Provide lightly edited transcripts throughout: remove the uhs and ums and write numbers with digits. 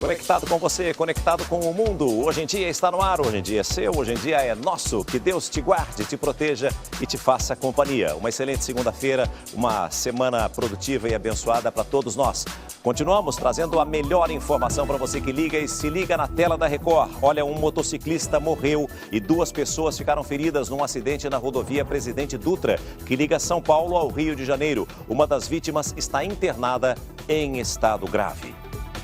Conectado com você, conectado com o mundo. Hoje em dia está no ar, hoje em dia é seu, hoje em dia é nosso. Que Deus te guarde, te proteja e te faça companhia. Uma excelente segunda-feira, uma semana produtiva e abençoada para todos nós. Continuamos trazendo a melhor informação para você que liga e se liga na tela da Record. Olha, um motociclista morreu e 2 pessoas ficaram feridas num acidente na rodovia Presidente Dutra, que liga São Paulo ao Rio de Janeiro. Uma das vítimas está internada em estado grave.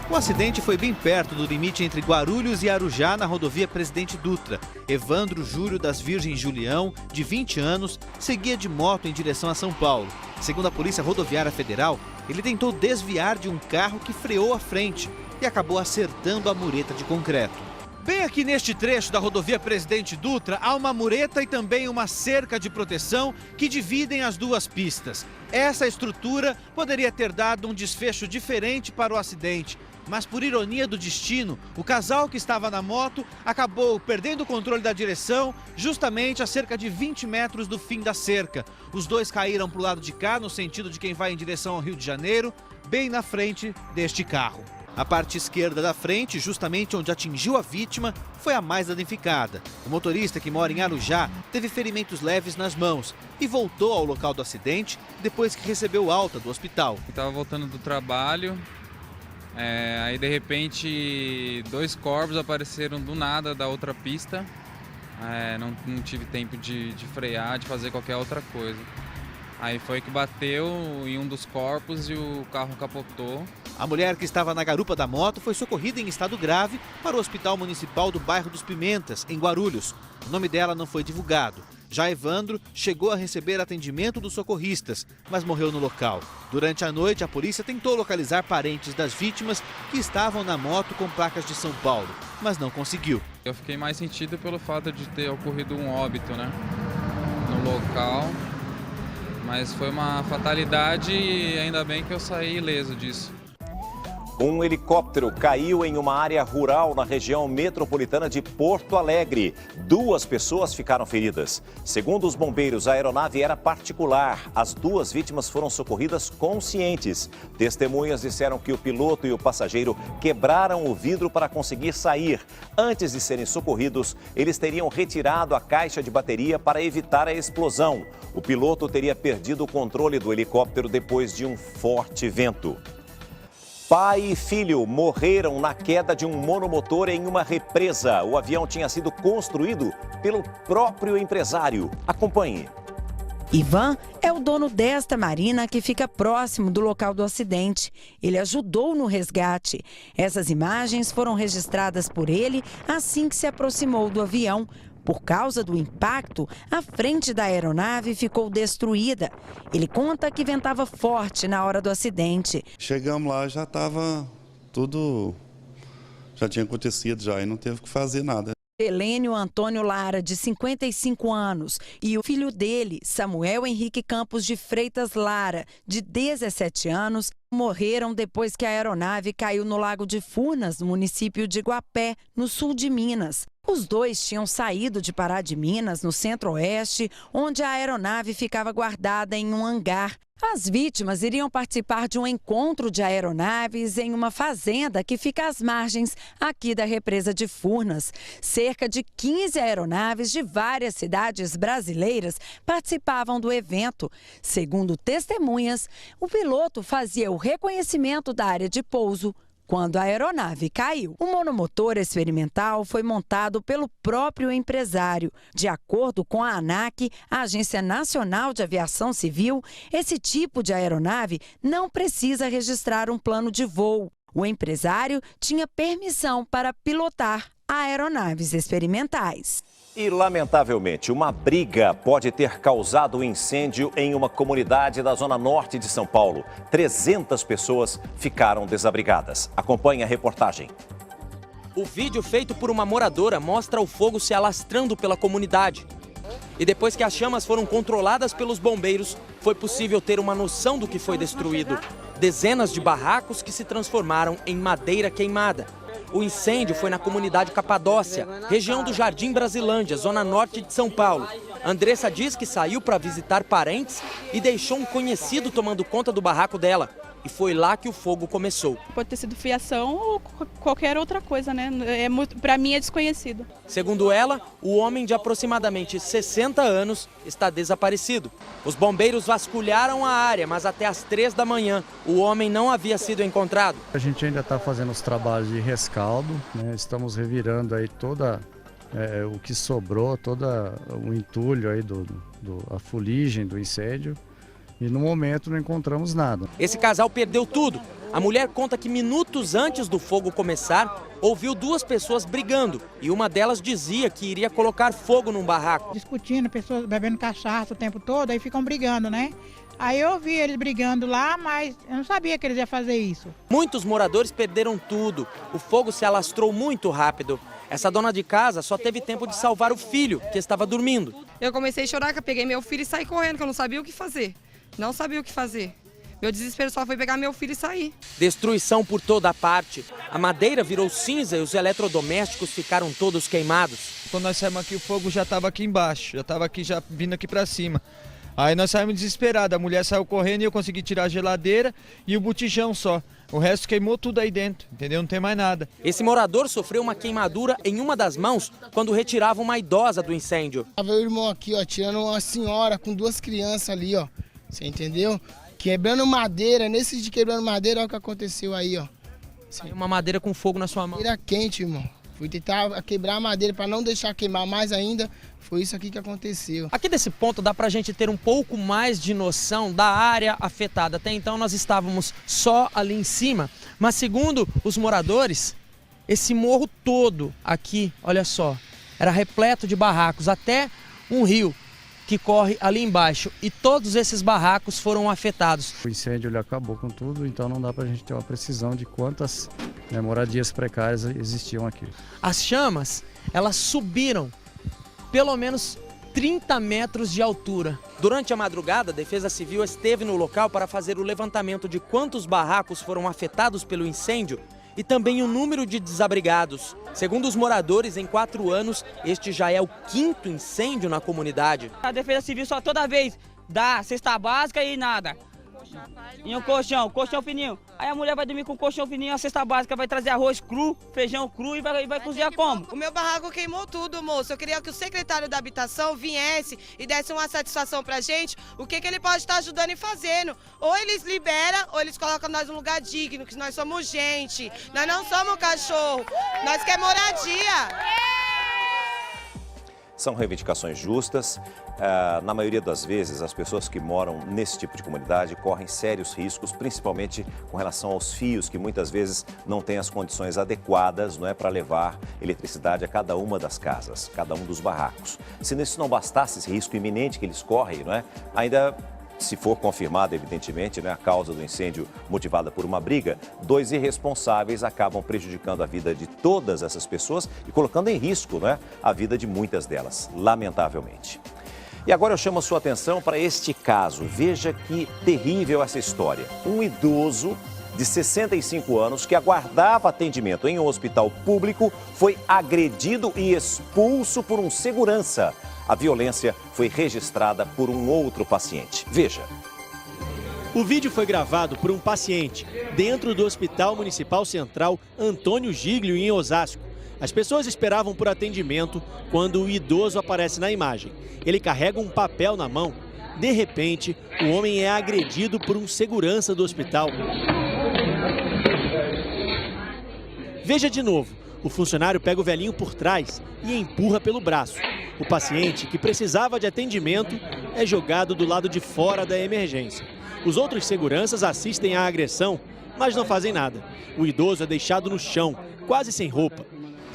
O acidente foi bem perto do limite entre Guarulhos e Arujá, na rodovia Presidente Dutra. Evandro Júlio das Virgens Julião, de 20 anos, seguia de moto em direção a São Paulo. Segundo a Polícia Rodoviária Federal, ele tentou desviar de um carro que freou à frente e acabou acertando a mureta de concreto. Bem aqui neste trecho da rodovia Presidente Dutra, há uma mureta e também uma cerca de proteção que dividem as duas pistas. Essa estrutura poderia ter dado um desfecho diferente para o acidente. Mas, por ironia do destino, o casal que estava na moto acabou perdendo o controle da direção justamente a cerca de 20 metros do fim da cerca. Os dois caíram para o lado de cá, no sentido de quem vai em direção ao Rio de Janeiro, bem na frente deste carro. A parte esquerda da frente, justamente onde atingiu a vítima, foi a mais danificada. O motorista, que mora em Arujá, teve ferimentos leves nas mãos e voltou ao local do acidente depois que recebeu alta do hospital. Estava voltando do trabalho. Aí de repente 2 corpos apareceram do nada da outra pista, não tive tempo de frear, de fazer qualquer outra coisa. Aí foi que bateu em um dos corpos e o carro capotou. A mulher que estava na garupa da moto foi socorrida em estado grave para o Hospital Municipal do bairro dos Pimentas, em Guarulhos. O nome dela não foi divulgado. Já Evandro chegou a receber atendimento dos socorristas, mas morreu no local. Durante a noite, a polícia tentou localizar parentes das vítimas que estavam na moto com placas de São Paulo, mas não conseguiu. Eu fiquei mais sentido pelo fato de ter ocorrido um óbito, no local, mas foi uma fatalidade e ainda bem que eu saí ileso disso. Um helicóptero caiu em uma área rural na região metropolitana de Porto Alegre. 2 pessoas ficaram feridas. Segundo os bombeiros, a aeronave era particular. As 2 vítimas foram socorridas conscientes. Testemunhas disseram que o piloto e o passageiro quebraram o vidro para conseguir sair. Antes de serem socorridos, eles teriam retirado a caixa de bateria para evitar a explosão. O piloto teria perdido o controle do helicóptero depois de um forte vento. Pai e filho morreram na queda de um monomotor em uma represa. O avião tinha sido construído pelo próprio empresário. Acompanhe. Ivan é o dono desta marina que fica próximo do local do acidente. Ele ajudou no resgate. Essas imagens foram registradas por ele assim que se aproximou do avião. Por causa do impacto, a frente da aeronave ficou destruída. Ele conta que ventava forte na hora do acidente. Chegamos lá, já estava tudo, já tinha acontecido já e não teve que fazer nada. Helênio Antônio Lara, de 55 anos, e o filho dele, Samuel Henrique Campos de Freitas Lara, de 17 anos, morreram depois que a aeronave caiu no Lago de Furnas, no município de Guapé, no sul de Minas. Os 2 tinham saído de Pará de Minas, no centro-oeste, onde a aeronave ficava guardada em um hangar. As vítimas iriam participar de um encontro de aeronaves em uma fazenda que fica às margens aqui da represa de Furnas. Cerca de 15 aeronaves de várias cidades brasileiras participavam do evento. Segundo testemunhas, o piloto fazia o reconhecimento da área de pouso quando a aeronave caiu. O monomotor experimental foi montado pelo próprio empresário. De acordo com a ANAC, a Agência Nacional de Aviação Civil, esse tipo de aeronave não precisa registrar um plano de voo. O empresário tinha permissão para pilotar aeronaves experimentais. E, lamentavelmente, uma briga pode ter causado um incêndio em uma comunidade da zona norte de São Paulo. 300 pessoas ficaram desabrigadas. Acompanhe a reportagem. O vídeo feito por uma moradora mostra o fogo se alastrando pela comunidade. E depois que as chamas foram controladas pelos bombeiros, foi possível ter uma noção do que foi destruído. Dezenas de barracos que se transformaram em madeira queimada. O incêndio foi na comunidade Capadócia, região do Jardim Brasilândia, zona norte de São Paulo. Andressa diz que saiu para visitar parentes e deixou um conhecido tomando conta do barraco dela. e foi lá que o fogo começou. Pode ter sido fiação ou qualquer outra coisa, né? Para mim é desconhecido. Segundo ela, o homem de aproximadamente 60 anos está desaparecido. Os bombeiros vasculharam a área, mas até às 3 da manhã o homem não havia sido encontrado. A gente ainda está fazendo os trabalhos de rescaldo, né? Estamos revirando aí toda o que sobrou, todo o entulho aí a fuligem do incêndio. E no momento não encontramos nada. Esse casal perdeu tudo. A mulher conta que minutos antes do fogo começar, ouviu duas pessoas brigando e uma delas dizia que iria colocar fogo num barraco. Discutindo, pessoas bebendo cachaça o tempo todo, aí ficam brigando, né? Aí eu vi eles brigando lá, mas eu não sabia que eles iam fazer isso. Muitos moradores perderam tudo. O fogo se alastrou muito rápido. Essa dona de casa só teve tempo de salvar o filho, que estava dormindo. Eu comecei a chorar, que eu peguei meu filho e saí correndo, que eu não sabia o que fazer. Não sabia o que fazer. Meu desespero só foi pegar meu filho e sair. Destruição por toda parte. A madeira virou cinza e os eletrodomésticos ficaram todos queimados. Quando nós saímos aqui, o fogo já estava aqui embaixo, já estava aqui, já vindo aqui para cima. Aí nós saímos desesperados, a mulher saiu correndo e eu consegui tirar a geladeira e o botijão só. O resto queimou tudo aí dentro, entendeu? Não tem mais nada. Esse morador sofreu uma queimadura em uma das mãos quando retirava uma idosa do incêndio. Tava o irmão aqui, ó, tirando uma senhora com duas crianças ali, ó. Você entendeu? Quebrando madeira, nesse de quebrando madeira, olha o que aconteceu aí, ó. Saiu uma madeira com fogo na sua mão. Madeira quente, irmão. Fui tentar quebrar a madeira para não deixar queimar mais ainda. Foi isso aqui que aconteceu. Aqui desse ponto dá pra gente ter um pouco mais de noção da área afetada. Até então nós estávamos só ali em cima, mas segundo os moradores, esse morro todo aqui, olha só, era repleto de barracos, até um rio que corre ali embaixo, e todos esses barracos foram afetados. O incêndio ele acabou com tudo, então não dá pra gente ter uma precisão de quantas moradias precárias existiam aqui. As chamas, elas subiram pelo menos 30 metros de altura. Durante a madrugada, a Defesa Civil esteve no local para fazer o levantamento de quantos barracos foram afetados pelo incêndio e também o número de desabrigados. Segundo os moradores, em 4 anos, este já é o 5º incêndio na comunidade. A Defesa Civil só toda vez dá cesta básica e nada. E um colchão fininho. Aí a mulher vai dormir com um colchão fininho, a cesta básica vai trazer arroz cru, feijão cru e vai cozinhar como? O meu barraco queimou tudo, moço. Eu queria que o secretário da habitação viesse e desse uma satisfação pra gente, o que ele pode estar ajudando e fazendo. Ou eles liberam, ou eles colocam nós num lugar digno, que nós somos gente. Nós não somos cachorro, nós queremos moradia. São reivindicações justas. Na maioria das vezes, as pessoas que moram nesse tipo de comunidade correm sérios riscos, principalmente com relação aos fios, que muitas vezes não têm as condições adequadas, não é, para levar eletricidade a cada uma das casas, cada um dos barracos. Se isso não bastasse, esse risco iminente que eles correm, não é, ainda... Se for confirmada, evidentemente, né, a causa do incêndio motivada por uma briga, 2 irresponsáveis acabam prejudicando a vida de todas essas pessoas e colocando em risco, né, a vida de muitas delas, lamentavelmente. E agora eu chamo a sua atenção para este caso. Veja que terrível essa história. Um idoso de 65 anos que aguardava atendimento em um hospital público foi agredido e expulso por um segurança. A violência foi registrada por um outro paciente. Veja. O vídeo foi gravado por um paciente dentro do Hospital Municipal Central Antônio Giglio, em Osasco. As pessoas esperavam por atendimento quando o idoso aparece na imagem. Ele carrega um papel na mão. De repente, o homem é agredido por um segurança do hospital. Veja de novo. O funcionário pega o velhinho por trás e empurra pelo braço. O paciente, que precisava de atendimento, é jogado do lado de fora da emergência. Os outros seguranças assistem à agressão, mas não fazem nada. O idoso é deixado no chão, quase sem roupa.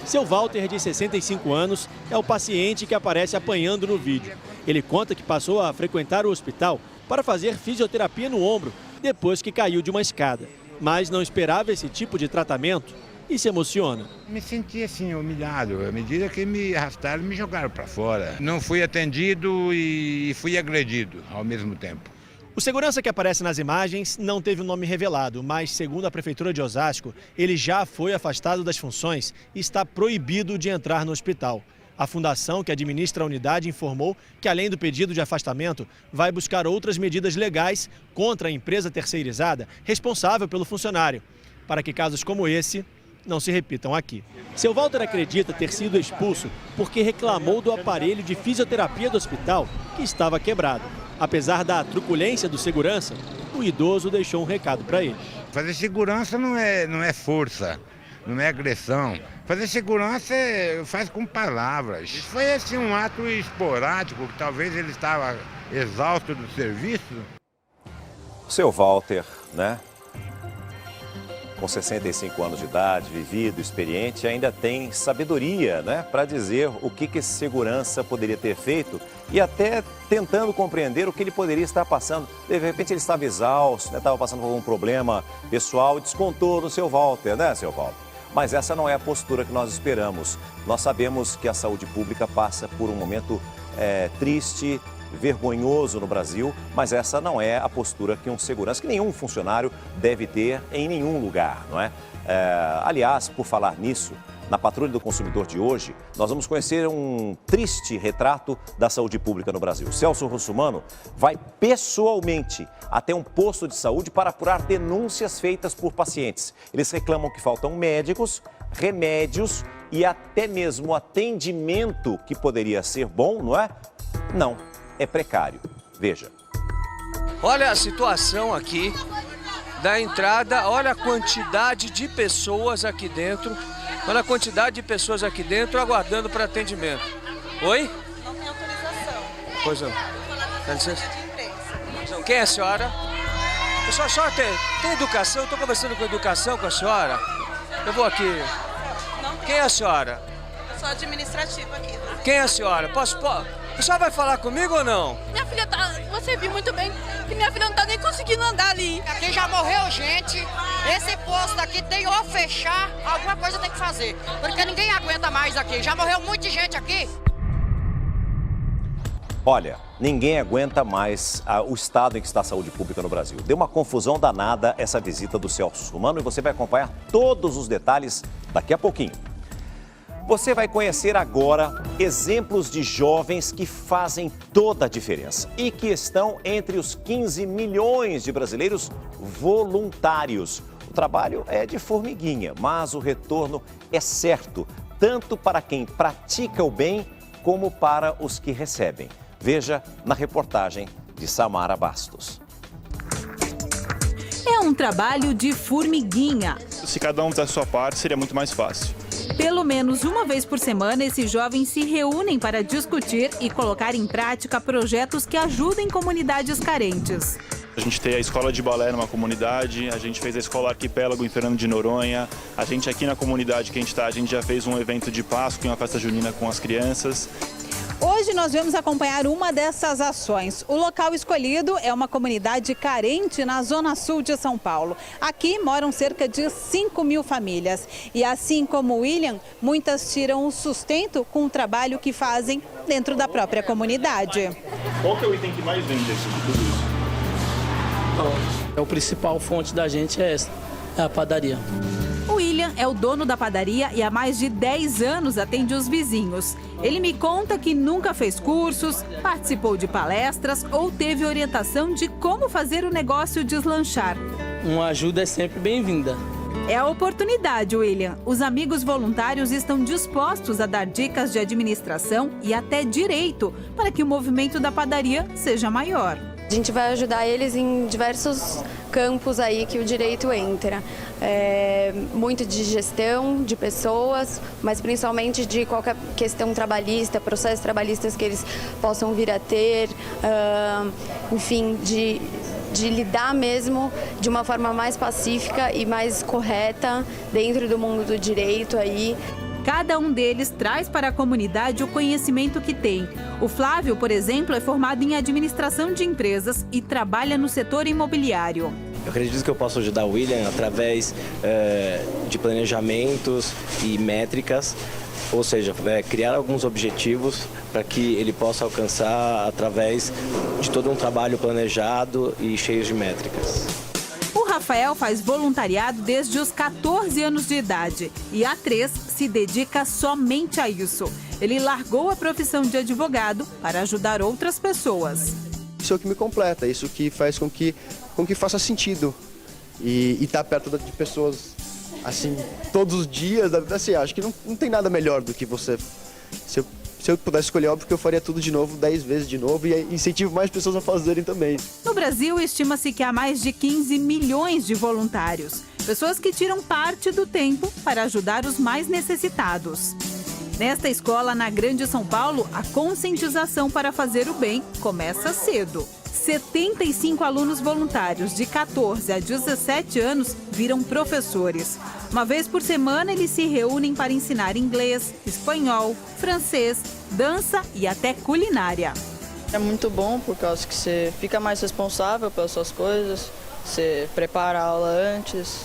Seu Walter, de 65 anos, é o paciente que aparece apanhando no vídeo. Ele conta que passou a frequentar o hospital para fazer fisioterapia no ombro, depois que caiu de uma escada. Mas não esperava esse tipo de tratamento e se emociona. Me senti assim humilhado, à medida que me arrastaram e me jogaram para fora. Não fui atendido e fui agredido ao mesmo tempo. O segurança que aparece nas imagens não teve o nome revelado, mas segundo a Prefeitura de Osasco, ele já foi afastado das funções e está proibido de entrar no hospital. A fundação que administra a unidade informou que, além do pedido de afastamento, vai buscar outras medidas legais contra a empresa terceirizada responsável pelo funcionário, para que casos como esse não se repitam aqui. Seu Walter acredita ter sido expulso porque reclamou do aparelho de fisioterapia do hospital que estava quebrado. Apesar da truculência do segurança, o idoso deixou um recado para ele. Fazer segurança não é força, não é agressão. Fazer segurança faz com palavras. Foi assim um ato esporádico, que talvez ele estava exausto do serviço. O seu Walter, né? Com 65 anos de idade, vivido, experiente, ainda tem sabedoria, né, para dizer o que esse segurança poderia ter feito e até tentando compreender o que ele poderia estar passando. De repente ele estava exausto, né, estava passando por algum problema pessoal e descontou no seu Walter, né, seu Walter? Mas essa não é a postura que nós esperamos. Nós sabemos que a saúde pública passa por um momento triste, vergonhoso no Brasil, mas essa não é a postura que um segurança, que nenhum funcionário deve ter em nenhum lugar, não é? Aliás, por falar nisso, na Patrulha do Consumidor de hoje, nós vamos conhecer um triste retrato da saúde pública no Brasil. Celso Russumano vai pessoalmente até um posto de saúde para apurar denúncias feitas por pacientes. Eles reclamam que faltam médicos, remédios e até mesmo atendimento que poderia ser bom, não é? Não. É precário. Veja. Olha a situação aqui da entrada, olha a quantidade de pessoas aqui dentro, olha a quantidade de pessoas aqui dentro aguardando para atendimento. Oi? Não tem autorização. Pois não. Dá licença. Quem é a senhora? Pessoal, a senhora tem educação? Eu estou conversando com educação com a senhora. Eu vou aqui. Quem é a senhora? Eu sou administrativa aqui. Quem é a senhora? A senhora vai falar comigo ou não? Minha filha tá. Você viu muito bem que minha filha não tá nem conseguindo andar ali. Aqui já morreu gente. Esse posto aqui tem ou fechar, alguma coisa tem que fazer. Porque ninguém aguenta mais aqui. Já morreu muita gente aqui. Olha, ninguém aguenta mais o estado em que está a saúde pública no Brasil. Deu uma confusão danada essa visita do Celso Russumano e você vai acompanhar todos os detalhes daqui a pouquinho. Você vai conhecer agora exemplos de jovens que fazem toda a diferença e que estão entre os 15 milhões de brasileiros voluntários. O trabalho é de formiguinha, mas o retorno é certo, tanto para quem pratica o bem como para os que recebem. Veja na reportagem de Samara Bastos. É um trabalho de formiguinha. Se cada um fizesse a sua parte, seria muito mais fácil. Pelo menos uma vez por semana, esses jovens se reúnem para discutir e colocar em prática projetos que ajudem comunidades carentes. A gente tem a escola de balé numa comunidade, a gente fez a escola Arquipélago em Fernando de Noronha, a gente aqui na comunidade que a gente já fez um evento de Páscoa e uma festa junina com as crianças. Hoje nós vamos acompanhar uma dessas ações. O local escolhido é uma comunidade carente na zona sul de São Paulo. Aqui moram cerca de 5 mil famílias. E assim como o William, muitas tiram o sustento com o trabalho que fazem dentro da própria comunidade. Qual que é o item que mais vende de tudo isso? A principal fonte da gente é essa, é a padaria. O William é o dono da padaria e há mais de 10 anos atende os vizinhos. Ele me conta que nunca fez cursos, participou de palestras ou teve orientação de como fazer o negócio deslanchar. Uma ajuda é sempre bem-vinda. É a oportunidade, William. Os amigos voluntários estão dispostos a dar dicas de administração e até direito para que o movimento da padaria seja maior. A gente vai ajudar eles em diversos campos aí que o direito entra. Muito de gestão de pessoas, mas principalmente de qualquer questão trabalhista, processos trabalhistas que eles possam vir a ter, enfim, de lidar mesmo de uma forma mais pacífica e mais correta dentro do mundo do direito aí. Cada um deles traz para a comunidade o conhecimento que tem. O Flávio, por exemplo, é formado em administração de empresas e trabalha no setor imobiliário. Eu acredito que eu posso ajudar o William através de planejamentos e métricas, ou seja, criar alguns objetivos para que ele possa alcançar através de todo um trabalho planejado e cheio de métricas. O Rafael faz voluntariado desde os 14 anos de idade e há 3 se dedica somente a isso. ele largou a profissão de advogado para ajudar outras pessoas. Isso é o que me completa, isso que faz com que faça sentido. E estar perto de pessoas assim, todos os dias, assim, acho que não tem nada melhor do que você... Se eu pudesse escolher, óbvio que eu faria tudo de novo, 10 vezes de novo, e incentivo mais pessoas a fazerem também. No Brasil, estima-se que há mais de 15 milhões de voluntários. Pessoas que tiram parte do tempo para ajudar os mais necessitados. Nesta escola, na Grande São Paulo, a conscientização para fazer o bem começa cedo. 75 alunos voluntários de 14 a 17 anos viram professores. Uma vez por semana, eles se reúnem para ensinar inglês, espanhol, francês, dança e até culinária. É muito bom por causa que você fica mais responsável pelas suas coisas, você prepara a aula antes,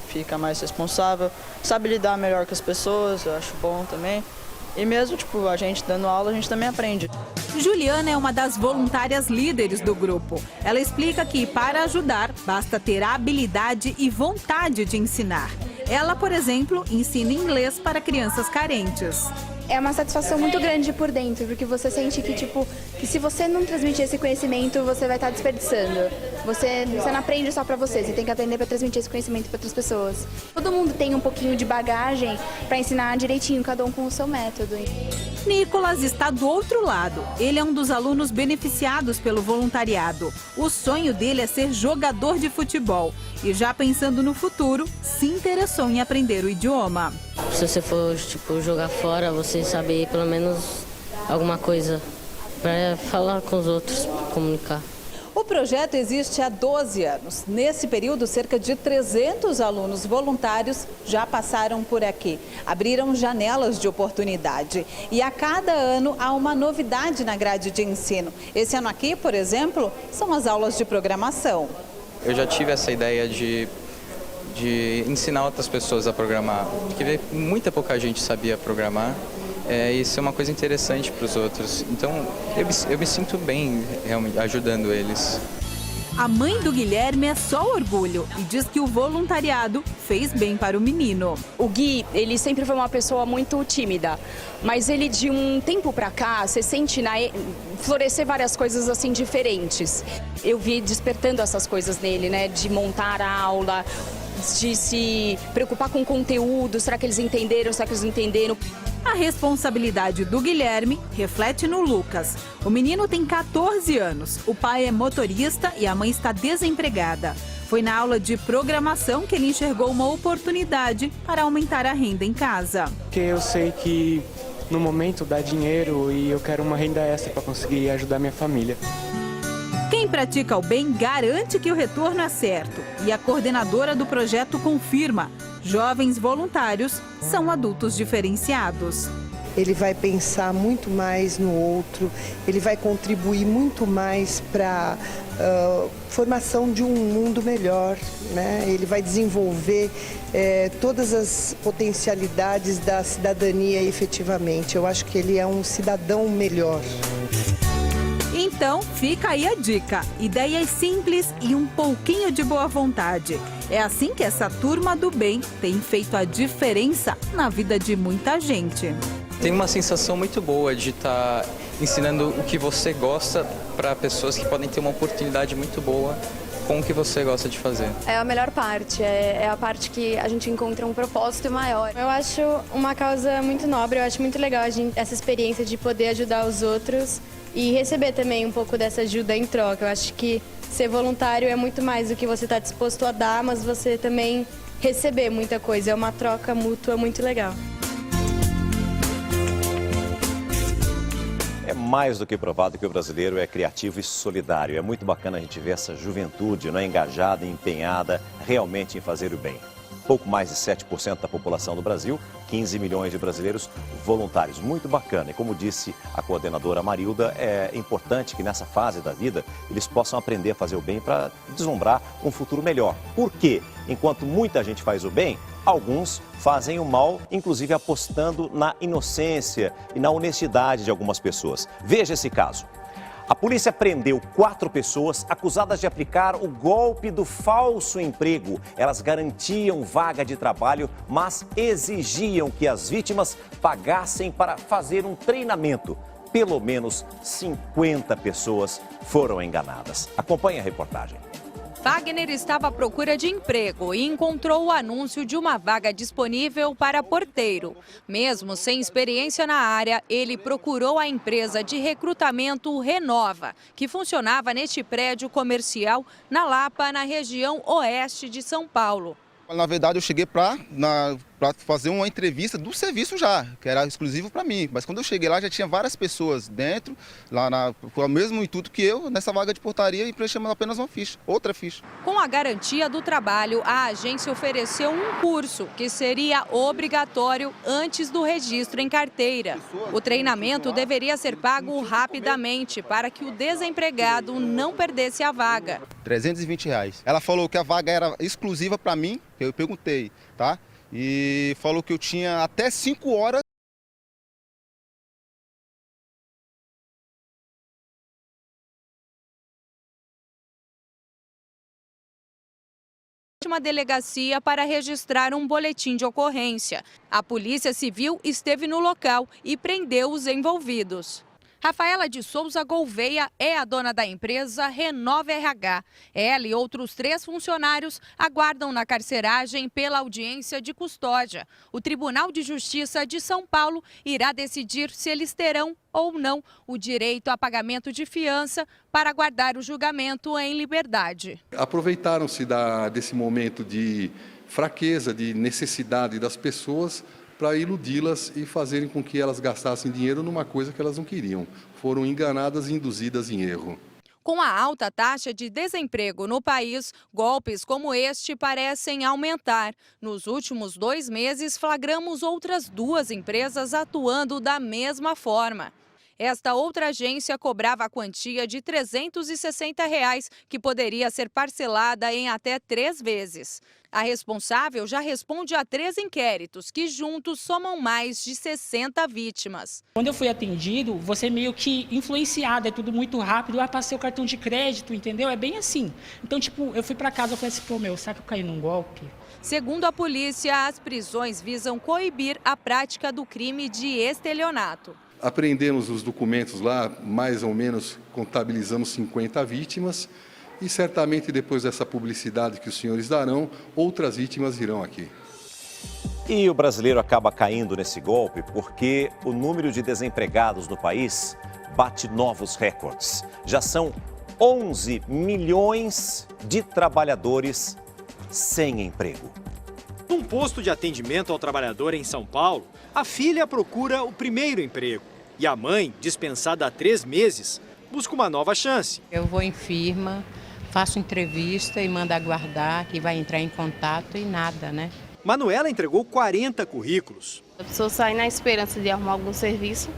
fica mais responsável, sabe lidar melhor com as pessoas, eu acho bom também. E mesmo, a gente dando aula, a gente também aprende. Juliana é uma das voluntárias líderes do grupo. Ela explica que, para ajudar, basta ter a habilidade e vontade de ensinar. Ela, por exemplo, ensina inglês para crianças carentes. É uma satisfação muito grande por dentro, porque você sente que se você não transmitir esse conhecimento, você vai estar desperdiçando. Você não aprende só para você tem que aprender para transmitir esse conhecimento para outras pessoas. Todo mundo tem um pouquinho de bagagem para ensinar direitinho, cada um com o seu método. Nicolas está do outro lado. Ele é um dos alunos beneficiados pelo voluntariado. O sonho dele é ser jogador de futebol. E já pensando no futuro, se interessou em aprender o idioma. Se você for jogar fora, você saber pelo menos alguma coisa para falar com os outros, comunicar. O projeto existe há 12 anos. Nesse período, cerca de 300 alunos voluntários já passaram por aqui. Abriram janelas de oportunidade. E a cada ano há uma novidade na grade de ensino. Esse ano aqui, por exemplo, são as aulas de programação. Eu já tive essa ideia de ensinar outras pessoas a programar, porque muita pouca gente sabia programar. Isso é uma coisa interessante para os outros. Então, eu me sinto bem realmente ajudando eles. A mãe do Guilherme é só orgulho e diz que o voluntariado fez bem para o menino. O Gui, ele sempre foi uma pessoa muito tímida, mas ele de um tempo para cá, você sente florescer várias coisas assim diferentes. Eu vi despertando essas coisas nele, né, de montar a aula, de se preocupar com o conteúdo, será que eles entenderam, será que eles não entenderam? A responsabilidade do Guilherme reflete no Lucas. O menino tem 14 anos, o pai é motorista e a mãe está desempregada. Foi na aula de programação que ele enxergou uma oportunidade para aumentar a renda em casa. Porque eu sei que no momento dá dinheiro e eu quero uma renda extra para conseguir ajudar minha família. Quem pratica o bem garante que o retorno é certo. E a coordenadora do projeto confirma: jovens voluntários são adultos diferenciados. Ele vai pensar muito mais no outro, ele vai contribuir muito mais para a formação de um mundo melhor, né? Ele vai desenvolver todas as potencialidades da cidadania efetivamente. Eu acho que ele é um cidadão melhor. Então, fica aí a dica. Ideias simples e um pouquinho de boa vontade. É assim que essa turma do bem tem feito a diferença na vida de muita gente. Tem uma sensação muito boa de estar ensinando o que você gosta para pessoas que podem ter uma oportunidade muito boa com o que você gosta de fazer. É a melhor parte, é a parte que a gente encontra um propósito maior. Eu acho uma causa muito nobre, eu acho muito legal essa experiência de poder ajudar os outros e receber também um pouco dessa ajuda em troca. Eu acho que ser voluntário é muito mais do que você está disposto a dar, mas você também receber muita coisa. É uma troca mútua muito legal. É mais do que provado que o brasileiro é criativo e solidário. É muito bacana a gente ver essa juventude, né, engajada, empenhada realmente em fazer o bem. Pouco mais de 7% da população do Brasil, 15 milhões de brasileiros voluntários. Muito bacana. E como disse a coordenadora Marilda, é importante que nessa fase da vida eles possam aprender a fazer o bem para deslumbrar um futuro melhor. Por quê? Enquanto muita gente faz o bem, alguns fazem o mal, inclusive apostando na inocência e na honestidade de algumas pessoas. Veja esse caso. A polícia prendeu 4 pessoas acusadas de aplicar o golpe do falso emprego. Elas garantiam vaga de trabalho, mas exigiam que as vítimas pagassem para fazer um treinamento. Pelo menos 50 pessoas foram enganadas. Acompanhe a reportagem. Wagner estava à procura de emprego e encontrou o anúncio de uma vaga disponível para porteiro. Mesmo sem experiência na área, ele procurou a empresa de recrutamento Renova, que funcionava neste prédio comercial na Lapa, na região oeste de São Paulo. Na verdade, eu cheguei para fazer uma entrevista do serviço já, que era exclusivo para mim. Mas quando eu cheguei lá, já tinha várias pessoas dentro, com o mesmo intuito que eu, nessa vaga de portaria, e preenchemos apenas uma ficha, outra ficha. Com a garantia do trabalho, a agência ofereceu um curso que seria obrigatório antes do registro em carteira. O treinamento deveria ser pago rapidamente para que o desempregado não perdesse a vaga. R$320. Ela falou que a vaga era exclusiva para mim, eu perguntei, tá? E falou que eu tinha até 5 horas. Uma delegacia para registrar um boletim de ocorrência. A Polícia Civil esteve no local e prendeu os envolvidos. Rafaela de Souza Gouveia é a dona da empresa Renova RH. Ela e outros 3 funcionários aguardam na carceragem pela audiência de custódia. O Tribunal de Justiça de São Paulo irá decidir se eles terão ou não o direito a pagamento de fiança para aguardar o julgamento em liberdade. Aproveitaram-se desse momento de fraqueza, de necessidade das pessoas para iludi-las e fazerem com que elas gastassem dinheiro numa coisa que elas não queriam. Foram enganadas e induzidas em erro. Com a alta taxa de desemprego no país, golpes como este parecem aumentar. Nos últimos 2 meses, flagramos outras 2 empresas atuando da mesma forma. Esta outra agência cobrava a quantia de R$360, que poderia ser parcelada em até 3 vezes. A responsável já responde a 3 inquéritos, que juntos somam mais de 60 vítimas. Quando eu fui atendido, você é meio que influenciado, é tudo muito rápido, passei o cartão de crédito, entendeu? É bem assim. Então, eu fui para casa, eu falei assim, será que eu caí num golpe? Segundo a polícia, as prisões visam coibir a prática do crime de estelionato. Apreendemos os documentos lá, mais ou menos contabilizamos 50 vítimas e certamente depois dessa publicidade que os senhores darão, outras vítimas virão aqui. E o brasileiro acaba caindo nesse golpe porque o número de desempregados no país bate novos recordes. Já são 11 milhões de trabalhadores sem emprego. Num posto de atendimento ao trabalhador em São Paulo, a filha procura o primeiro emprego e a mãe, dispensada há 3 meses, busca uma nova chance. Eu vou em firma, faço entrevista e mando aguardar que vai entrar em contato e nada, né? Manuela entregou 40 currículos. A pessoa sai na esperança de arrumar algum serviço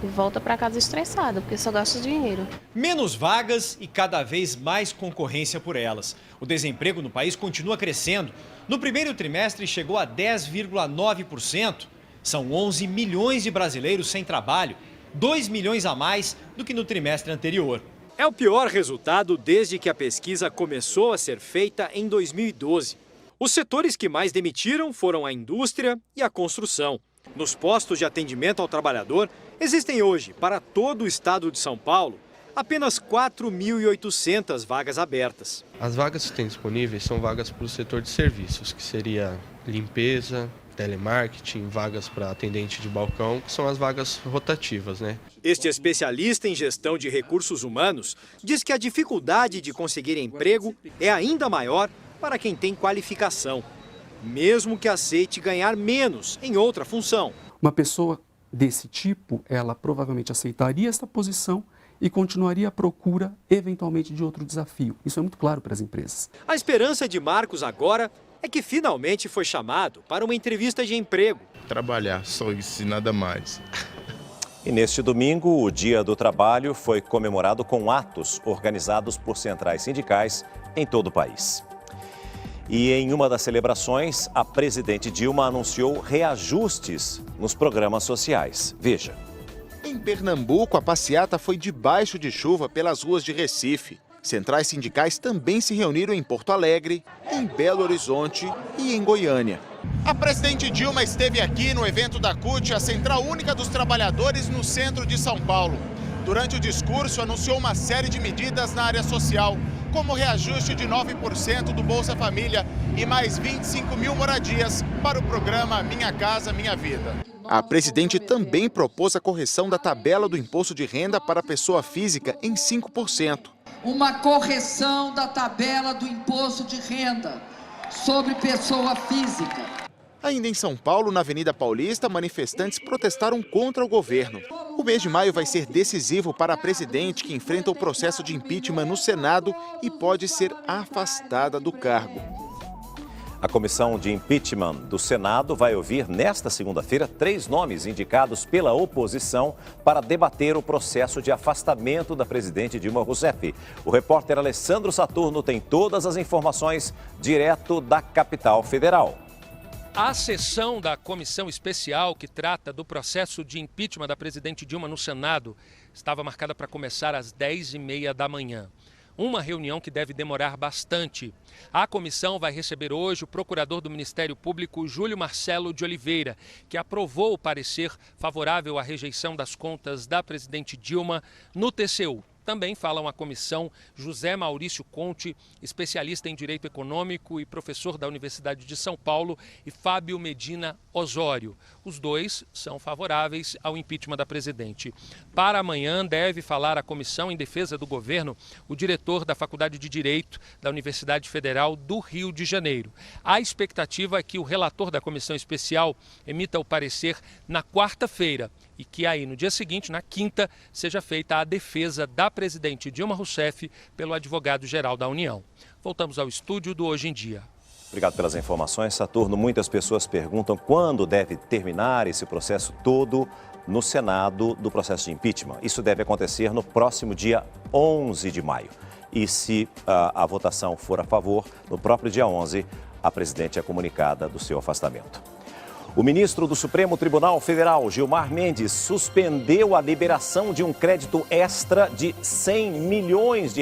e volta para casa estressada, porque só gasta dinheiro. Menos vagas e cada vez mais concorrência por elas. O desemprego no país continua crescendo. No primeiro trimestre chegou a 10,9%. São 11 milhões de brasileiros sem trabalho, 2 milhões a mais do que no trimestre anterior. É o pior resultado desde que a pesquisa começou a ser feita em 2012. Os setores que mais demitiram foram a indústria e a construção. Nos postos de atendimento ao trabalhador, existem hoje, para todo o estado de São Paulo, apenas 4.800 vagas abertas. As vagas que tem disponíveis são vagas para o setor de serviços, que seria limpeza, telemarketing, vagas para atendente de balcão, que são as vagas rotativas, né? Este especialista em gestão de recursos humanos diz que a dificuldade de conseguir emprego é ainda maior para quem tem qualificação, mesmo que aceite ganhar menos em outra função. Uma pessoa desse tipo, ela provavelmente aceitaria essa posição e continuaria à procura, eventualmente, de outro desafio. Isso é muito claro para as empresas. A esperança de Marcos agora é que finalmente foi chamado para uma entrevista de emprego. Trabalhar, só isso e nada mais. E neste domingo, o Dia do Trabalho foi comemorado com atos organizados por centrais sindicais em todo o país. E em uma das celebrações, a presidente Dilma anunciou reajustes nos programas sociais. Veja. Em Em Pernambuco, a passeata foi debaixo de chuva pelas ruas de Recife. Centrais sindicais também se reuniram em Porto Alegre, em Belo Horizonte e em Goiânia. A presidente Dilma esteve aqui no evento da CUT, a Central Única dos Trabalhadores, no centro de São Paulo. Durante o discurso, anunciou uma série de medidas na área social, como reajuste de 9% do Bolsa Família e mais 25 mil moradias para o programa Minha Casa Minha Vida. A presidente também propôs a correção da tabela do imposto de renda para a pessoa física em 5%. Uma correção da tabela do imposto de renda sobre pessoa física. Ainda em São Paulo, na Avenida Paulista, manifestantes protestaram contra o governo. O mês de maio vai ser decisivo para a presidente, que enfrenta o processo de impeachment no Senado e pode ser afastada do cargo. A comissão de impeachment do Senado vai ouvir nesta segunda-feira 3 nomes indicados pela oposição para debater o processo de afastamento da presidente Dilma Rousseff. O repórter Alessandro Saturno tem todas as informações direto da capital federal. A sessão da comissão especial que trata do processo de impeachment da presidente Dilma no Senado estava marcada para começar às 10h30 da manhã. Uma reunião que deve demorar bastante. A comissão vai receber hoje o procurador do Ministério Público, Júlio Marcelo de Oliveira, que aprovou o parecer favorável à rejeição das contas da presidente Dilma no TCU. Também falam a comissão José Maurício Conte, especialista em Direito Econômico e professor da Universidade de São Paulo, e Fábio Medina Osório. Os dois são favoráveis ao impeachment da presidente. Para amanhã deve falar a comissão em defesa do governo o diretor da Faculdade de Direito da Universidade Federal do Rio de Janeiro. A expectativa é que o relator da comissão especial emita o parecer na quarta-feira e que aí no dia seguinte, na quinta, seja feita a defesa da presidente Dilma Rousseff pelo advogado-geral da União. Voltamos ao estúdio do Hoje em Dia. Obrigado pelas informações, Saturno. Muitas pessoas perguntam quando deve terminar esse processo todo no Senado do processo de impeachment. Isso deve acontecer no próximo dia 11 de maio. E se a votação for a favor, no próprio dia 11, a presidente é comunicada do seu afastamento. O ministro do Supremo Tribunal Federal, Gilmar Mendes, suspendeu a liberação de um crédito extra de R$100 milhões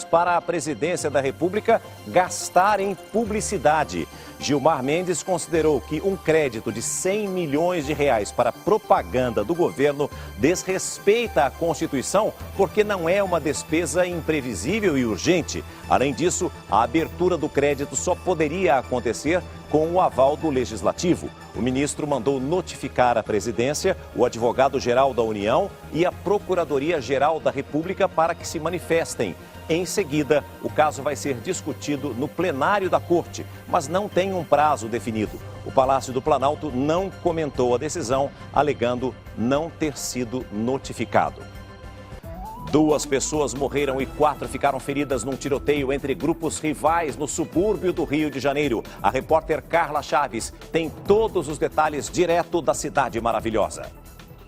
para a presidência da República gastar em publicidade. Gilmar Mendes considerou que um crédito de R$100 milhões para propaganda do governo desrespeita a Constituição porque não é uma despesa imprevisível e urgente. Além disso, a abertura do crédito só poderia acontecer com o aval do Legislativo. O ministro mandou notificar a presidência, o advogado-geral da União e a Procuradoria-Geral da República para que se manifestem. Em seguida, o caso vai ser discutido no plenário da Corte, mas não tem um prazo definido. O Palácio do Planalto não comentou a decisão, alegando não ter sido notificado. 2 pessoas morreram e 4 ficaram feridas num tiroteio entre grupos rivais no subúrbio do Rio de Janeiro. A repórter Carla Chaves tem todos os detalhes direto da Cidade Maravilhosa.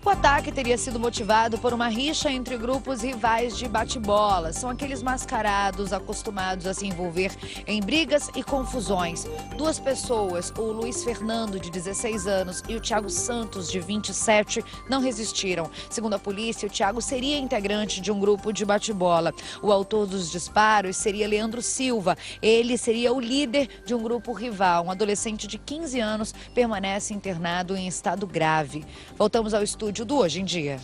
O ataque teria sido motivado por uma rixa entre grupos rivais de bate-bola. São aqueles mascarados acostumados a se envolver em brigas e confusões. 2 pessoas, o Luiz Fernando, de 16 anos, e o Thiago Santos, de 27, não resistiram. Segundo a polícia, o Thiago seria integrante de um grupo de bate-bola. O autor dos disparos seria Leandro Silva. Ele seria o líder de um grupo rival. Um adolescente de 15 anos permanece internado em estado grave. Voltamos ao estúdio do Hoje em Dia.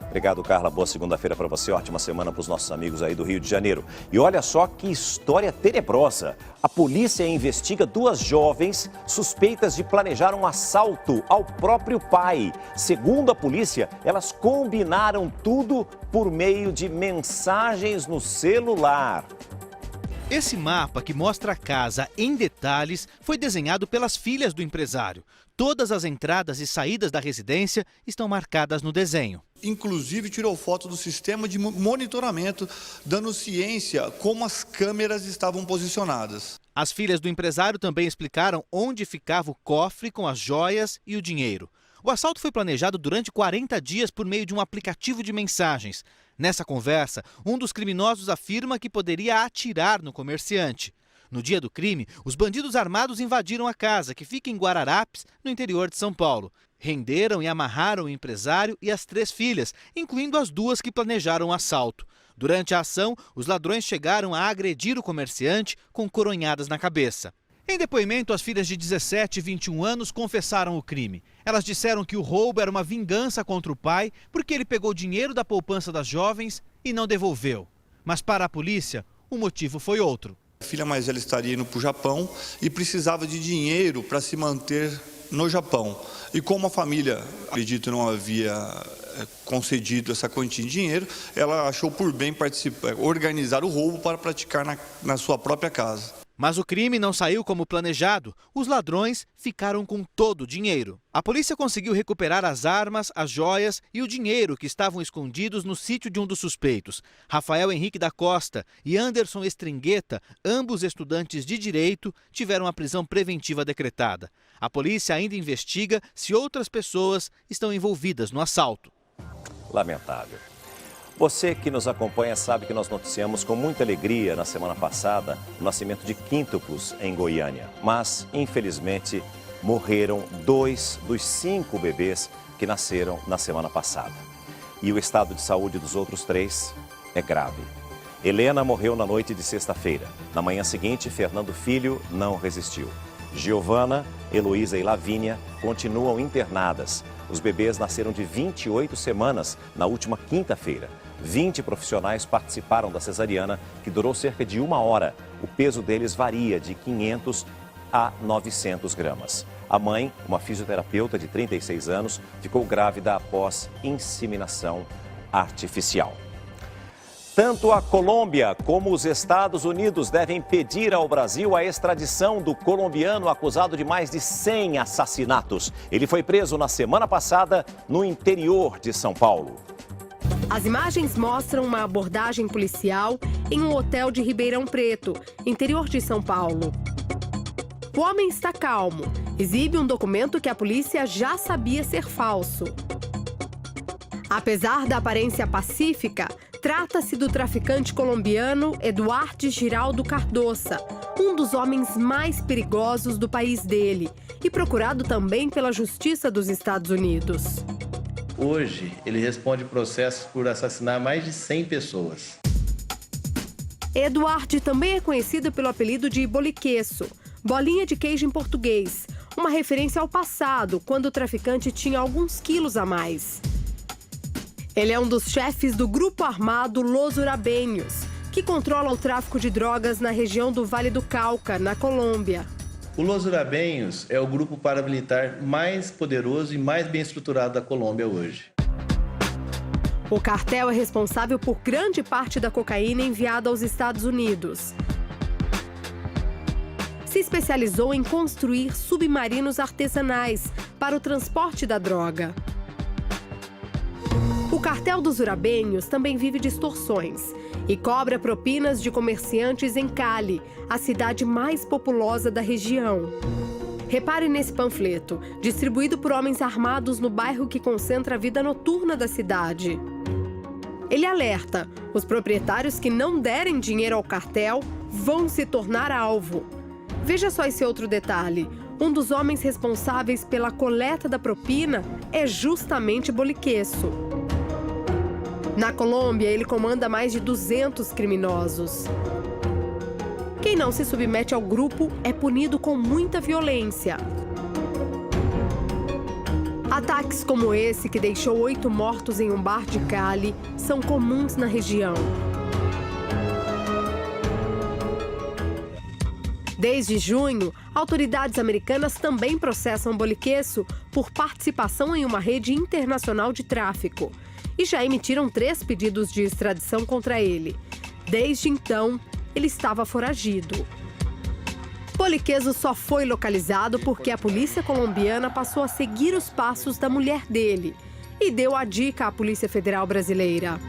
Obrigado, Carla. Boa segunda-feira para você. Ótima semana para os nossos amigos aí do Rio de Janeiro. E olha só que história tenebrosa. A polícia investiga 2 jovens suspeitas de planejar um assalto ao próprio pai. Segundo a polícia, elas combinaram tudo por meio de mensagens no celular. Esse mapa, que mostra a casa em detalhes, foi desenhado pelas filhas do empresário. Todas as entradas e saídas da residência estão marcadas no desenho. Inclusive tirou foto do sistema de monitoramento, dando ciência como as câmeras estavam posicionadas. As filhas do empresário também explicaram onde ficava o cofre com as joias e o dinheiro. O assalto foi planejado durante 40 dias por meio de um aplicativo de mensagens. Nessa conversa, um dos criminosos afirma que poderia atirar no comerciante. No dia do crime, os bandidos armados invadiram a casa, que fica em Guararapes, no interior de São Paulo. Renderam e amarraram o empresário e as 3 filhas, incluindo as 2 que planejaram o assalto. Durante a ação, os ladrões chegaram a agredir o comerciante com coronhadas na cabeça. Em depoimento, as filhas de 17 e 21 anos confessaram o crime. Elas disseram que o roubo era uma vingança contra o pai porque ele pegou dinheiro da poupança das jovens e não devolveu. Mas para a polícia, o motivo foi outro. A filha mais velha estaria indo para o Japão e precisava de dinheiro para se manter no Japão. E como a família, acredito, não havia concedido essa quantia de dinheiro, ela achou por bem organizar o roubo para praticar na sua própria casa. Mas o crime não saiu como planejado. Os ladrões ficaram com todo o dinheiro. A polícia conseguiu recuperar as armas, as joias e o dinheiro que estavam escondidos no sítio de um dos suspeitos. Rafael Henrique da Costa e Anderson Estringueta, ambos estudantes de direito, tiveram a prisão preventiva decretada. A polícia ainda investiga se outras pessoas estão envolvidas no assalto. Lamentável. Você que nos acompanha sabe que nós noticiamos com muita alegria na semana passada o nascimento de quíntuplos em Goiânia. Mas, infelizmente, morreram 2 dos 5 bebês que nasceram na semana passada. E o estado de saúde dos outros 3 é grave. Helena morreu na noite de sexta-feira. Na manhã seguinte, Fernando Filho não resistiu. Giovana, Heloísa e Lavínia continuam internadas. Os bebês nasceram de 28 semanas na última quinta-feira. 20 profissionais participaram da cesariana, que durou cerca de 1 hora. O peso deles varia de 500 a 900 gramas. A mãe, uma fisioterapeuta de 36 anos, ficou grávida após inseminação artificial. Tanto a Colômbia como os Estados Unidos devem pedir ao Brasil a extradição do colombiano acusado de mais de 100 assassinatos. Ele foi preso na semana passada no interior de São Paulo. As imagens mostram uma abordagem policial em um hotel de Ribeirão Preto, interior de São Paulo. O homem está calmo, exibe um documento que a polícia já sabia ser falso. Apesar da aparência pacífica, trata-se do traficante colombiano Eduardo Giraldo Cardoça, um dos homens mais perigosos do país dele e procurado também pela Justiça dos Estados Unidos. Hoje, ele responde processos por assassinar mais de 100 pessoas. Eduardo também é conhecido pelo apelido de Boliqueço, bolinha de queijo em português, uma referência ao passado, quando o traficante tinha alguns quilos a mais. Ele é um dos chefes do grupo armado Los Urabeños, que controla o tráfico de drogas na região do Vale do Cauca, na Colômbia. O Los Urabeños é o grupo paramilitar mais poderoso e mais bem estruturado da Colômbia hoje. O cartel é responsável por grande parte da cocaína enviada aos Estados Unidos. Se especializou em construir submarinos artesanais para o transporte da droga. O cartel dos Urabeños também vive de extorsões e cobra propinas de comerciantes em Cali, a cidade mais populosa da região. Repare nesse panfleto, distribuído por homens armados no bairro que concentra a vida noturna da cidade. Ele alerta: os proprietários que não derem dinheiro ao cartel vão se tornar alvo. Veja só esse outro detalhe: um dos homens responsáveis pela coleta da propina é justamente Boliqueço. Na Colômbia, ele comanda mais de 200 criminosos. Quem não se submete ao grupo é punido com muita violência. Ataques como esse, que deixou 8 mortos em um bar de Cali, são comuns na região. Desde junho, autoridades americanas também processam Boliqueço por participação em uma rede internacional de tráfico e já emitiram 3 pedidos de extradição contra ele. Desde então, ele estava foragido. Boliqueço só foi localizado porque a polícia colombiana passou a seguir os passos da mulher dele e deu a dica à Polícia Federal brasileira.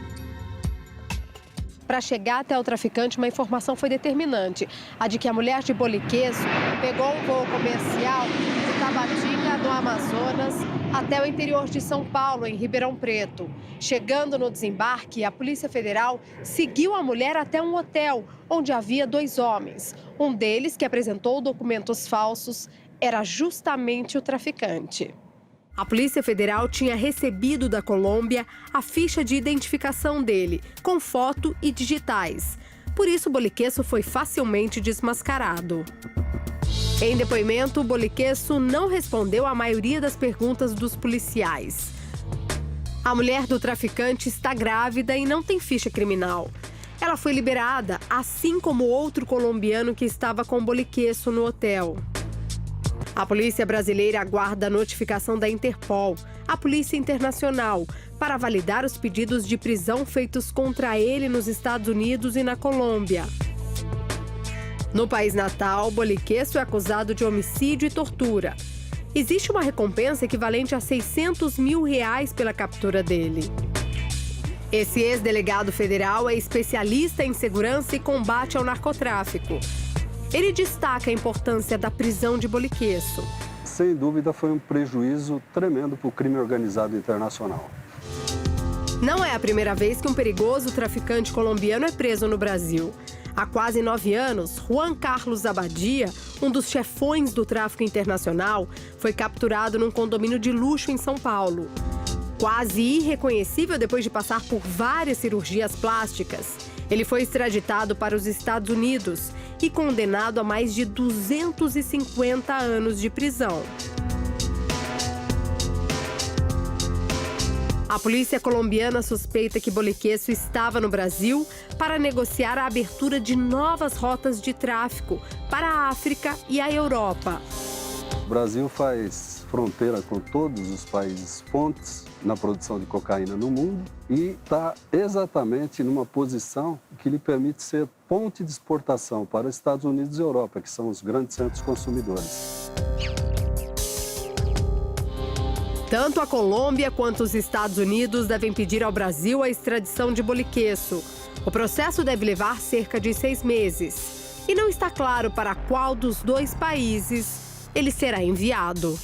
Para chegar até o traficante, uma informação foi determinante: a de que a mulher de Boliqueço pegou um voo comercial de Tabatinga, no Amazonas, até o interior de São Paulo, em Ribeirão Preto. Chegando no desembarque, a Polícia Federal seguiu a mulher até um hotel, onde havia 2 homens. Um deles, que apresentou documentos falsos, era justamente o traficante. A Polícia Federal tinha recebido da Colômbia a ficha de identificação dele, com foto e digitais. Por isso, Boliquesso foi facilmente desmascarado. Em depoimento, Boliquesso não respondeu à maioria das perguntas dos policiais. A mulher do traficante está grávida e não tem ficha criminal. Ela foi liberada, assim como outro colombiano que estava com Boliquesso no hotel. A polícia brasileira aguarda a notificação da Interpol, a Polícia Internacional, para validar os pedidos de prisão feitos contra ele nos Estados Unidos e na Colômbia. No país natal, Boliquesso é acusado de homicídio e tortura. Existe uma recompensa equivalente a R$600 mil pela captura dele. Esse ex-delegado federal é especialista em segurança e combate ao narcotráfico. Ele destaca a importância da prisão de Boliquesso. Sem dúvida, foi um prejuízo tremendo para o crime organizado internacional. Não é a primeira vez que um perigoso traficante colombiano é preso no Brasil. Há quase 9 anos, Juan Carlos Abadia, um dos chefões do tráfico internacional, foi capturado num condomínio de luxo em São Paulo. Quase irreconhecível depois de passar por várias cirurgias plásticas, ele foi extraditado para os Estados Unidos e condenado a mais de 250 anos de prisão. A polícia colombiana suspeita que Boliquesso estava no Brasil para negociar a abertura de novas rotas de tráfico para a África e a Europa. O Brasil faz fronteira com todos os países fontes na produção de cocaína no mundo e está exatamente numa posição que lhe permite ser ponte de exportação para os Estados Unidos e Europa, que são os grandes centros consumidores. Tanto a Colômbia quanto os Estados Unidos devem pedir ao Brasil a extradição de Boliquesso. O processo deve levar cerca de 6 meses. E não está claro para qual dos 2 países ele será enviado.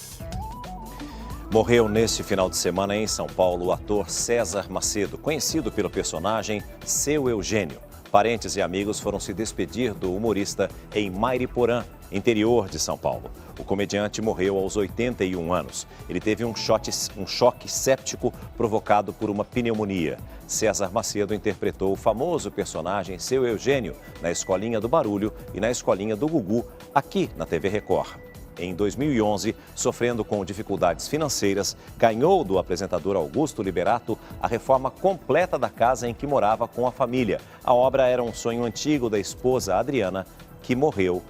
Morreu neste final de semana em São Paulo o ator César Macedo, conhecido pelo personagem Seu Eugênio. Parentes e amigos foram se despedir do humorista em Mairiporã, interior de São Paulo. O comediante morreu aos 81 anos. Ele teve um choque séptico provocado por uma pneumonia. César Macedo interpretou o famoso personagem Seu Eugênio na Escolinha do Barulho e na Escolinha do Gugu, aqui na TV Record. Em 2011, sofrendo com dificuldades financeiras, ganhou do apresentador Augusto Liberato a reforma completa da casa em que morava com a família. A obra era um sonho antigo da esposa Adriana, que morreu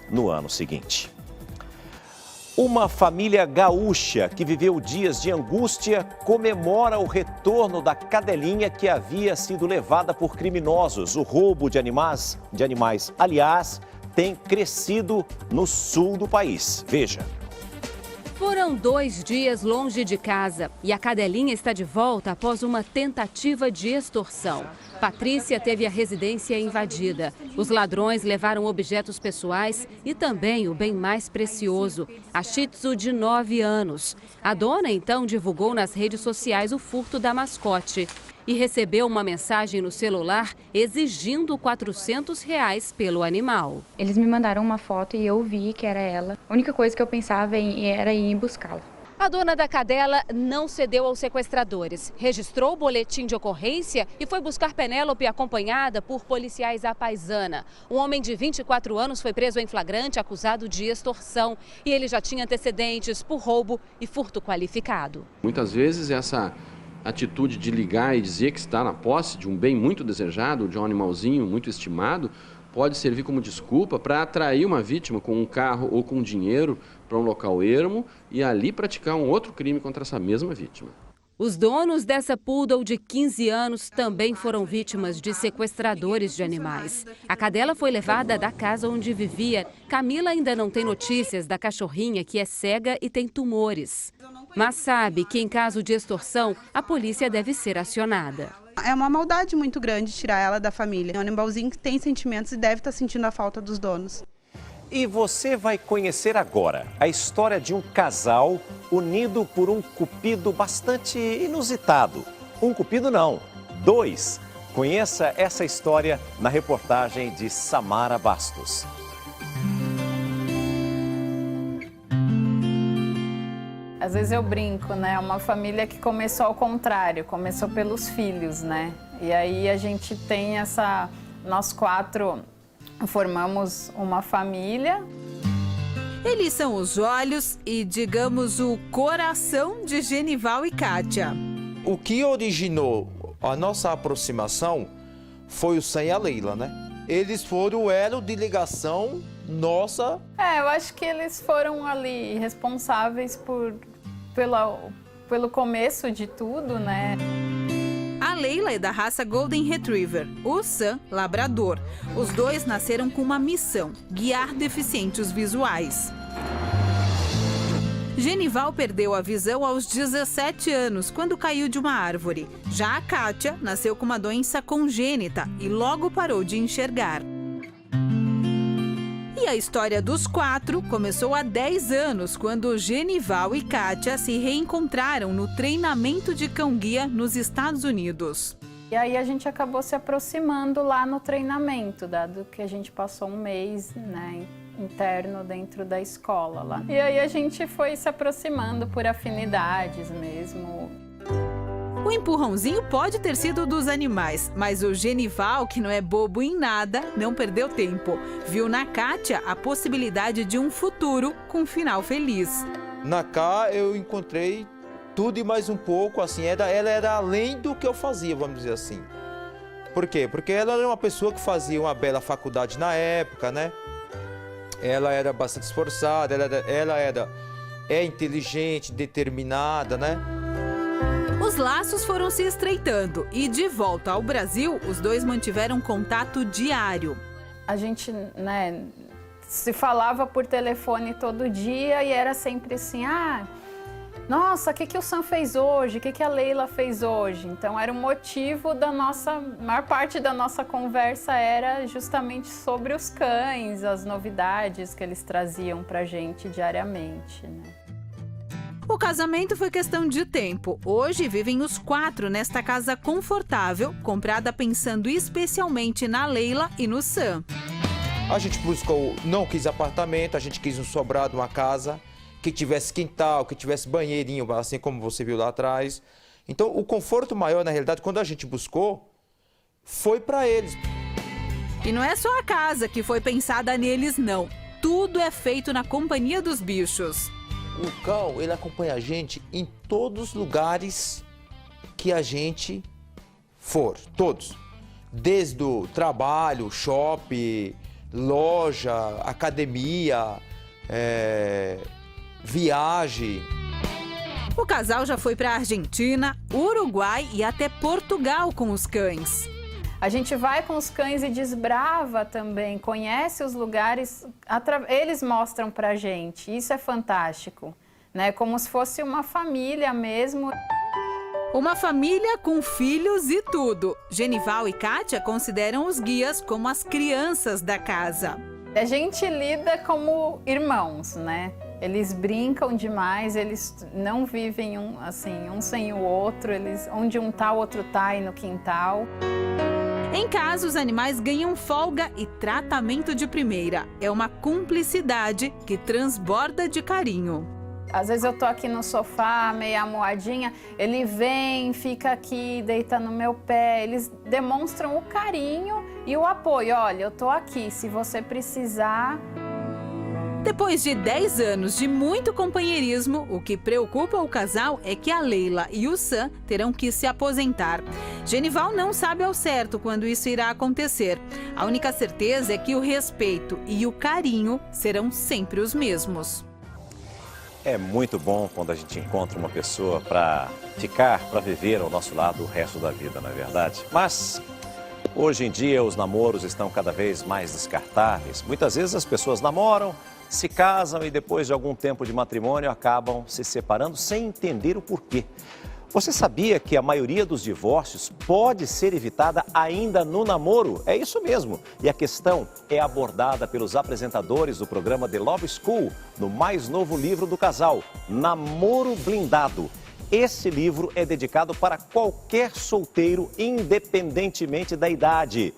no ano seguinte. Uma família gaúcha que viveu dias de angústia comemora o retorno da cadelinha que havia sido levada por criminosos. O roubo de animais, aliás, tem crescido no sul do país. Veja. Foram 2 dias longe de casa e a cadelinha está de volta após uma tentativa de extorsão. Patrícia teve a residência invadida. Os ladrões levaram objetos pessoais e também o bem mais precioso, a Shih Tzu de 9 anos. A dona então divulgou nas redes sociais o furto da mascote e recebeu uma mensagem no celular exigindo R$400 pelo animal. Eles me mandaram uma foto e eu vi que era ela. A única coisa que eu pensava era ir buscá-la. A dona da cadela não cedeu aos sequestradores. Registrou o boletim de ocorrência e foi buscar Penélope acompanhada por policiais à paisana. Um homem de 24 anos foi preso em flagrante acusado de extorsão e ele já tinha antecedentes por roubo e furto qualificado. Muitas vezes essa atitude de ligar e dizer que está na posse de um bem muito desejado, de um animalzinho muito estimado, pode servir como desculpa para atrair uma vítima com um carro ou com dinheiro para um local ermo e ali praticar um outro crime contra essa mesma vítima. Os donos dessa poodle de 15 anos também foram vítimas de sequestradores de animais. A cadela foi levada da casa onde vivia. Camila ainda não tem notícias da cachorrinha, que é cega e tem tumores. Mas sabe que em caso de extorsão, a polícia deve ser acionada. É uma maldade muito grande tirar ela da família. É um animalzinho que tem sentimentos e deve estar sentindo a falta dos donos. E você vai conhecer agora a história de um casal unido por um cupido bastante inusitado. Um cupido não, 2. Conheça essa história na reportagem de Samara Bastos. Às vezes eu brinco, né? Uma família que começou ao contrário, começou pelos filhos, né? E aí a gente tem essa... Nós 4 formamos uma família. Eles são os olhos e, digamos, o coração de Genival e Kátia. O que originou a nossa aproximação foi o Sam e a Leila, né? Eles foram o elo de ligação nossa. Eu acho que eles foram ali responsáveis pelo começo de tudo, né? A Leila é da raça Golden Retriever, o Sam, labrador. Os dois nasceram com uma missão: guiar deficientes visuais. Genival perdeu a visão aos 17 anos, quando caiu de uma árvore. Já a Kátia nasceu com uma doença congênita e logo parou de enxergar. E a história dos 4 começou há 10 anos, quando Genival e Kátia se reencontraram no treinamento de cão-guia nos Estados Unidos. E aí a gente acabou se aproximando lá no treinamento, dado que a gente passou um mês, né, interno dentro da escola lá. E aí a gente foi se aproximando por afinidades mesmo. O empurrãozinho pode ter sido dos animais, mas o Genival, que não é bobo em nada, não perdeu tempo. Viu na Kátia a possibilidade de um futuro com um final feliz. Na Ká eu encontrei tudo e mais um pouco, assim, ela era além do que eu fazia, vamos dizer assim. Por quê? Porque ela era uma pessoa que fazia uma bela faculdade na época, né? Ela era bastante esforçada, ela é inteligente, determinada, né? Os laços foram se estreitando e, de volta ao Brasil, os dois mantiveram contato diário. A gente, né, se falava por telefone todo dia e era sempre assim, nossa, o que o Sam fez hoje? O que a Leila fez hoje? Então era o motivo da maior parte da nossa conversa era justamente sobre os cães, as novidades que eles traziam pra gente diariamente, né? O casamento foi questão de tempo. Hoje vivem os 4 nesta casa confortável, comprada pensando especialmente na Leila e no Sam. A gente não quis apartamento, a gente quis um sobrado, uma casa que tivesse quintal, que tivesse banheirinho, assim como você viu lá atrás. Então, o conforto maior, na realidade, quando a gente buscou, foi para eles. E não é só a casa que foi pensada neles, não. Tudo é feito na companhia dos bichos. O cão, ele acompanha a gente em todos os lugares que a gente for, todos. Desde o trabalho, shopping, loja, academia, viagem. O casal já foi para a Argentina, Uruguai e até Portugal com os cães. A gente vai com os cães e desbrava também, conhece os lugares, eles mostram pra gente, isso é fantástico, né? Como se fosse uma família mesmo. Uma família com filhos e tudo. Genival e Kátia consideram os guias como as crianças da casa. A gente lida como irmãos, né? Eles brincam demais, eles não vivem um sem o outro, onde um tá, o outro tá aí no quintal. Em casa, os animais ganham folga e tratamento de primeira. É uma cumplicidade que transborda de carinho. Às vezes eu tô aqui no sofá, meio amuadinha, ele vem, fica aqui, deita no meu pé. Eles demonstram o carinho e o apoio. Olha, eu tô aqui, se você precisar... Depois de 10 anos de muito companheirismo, o que preocupa o casal é que a Leila e o Sam terão que se aposentar. Genival não sabe ao certo quando isso irá acontecer. A única certeza é que o respeito e o carinho serão sempre os mesmos. É muito bom quando a gente encontra uma pessoa para viver ao nosso lado o resto da vida, não é verdade? Mas hoje em dia os namoros estão cada vez mais descartáveis. Muitas vezes as pessoas namoram, se casam e depois de algum tempo de matrimônio acabam se separando sem entender o porquê. Você sabia que a maioria dos divórcios pode ser evitada ainda no namoro? É isso mesmo. E a questão é abordada pelos apresentadores do programa The Love School, no mais novo livro do casal, Namoro Blindado. Esse livro é dedicado para qualquer solteiro, independentemente da idade.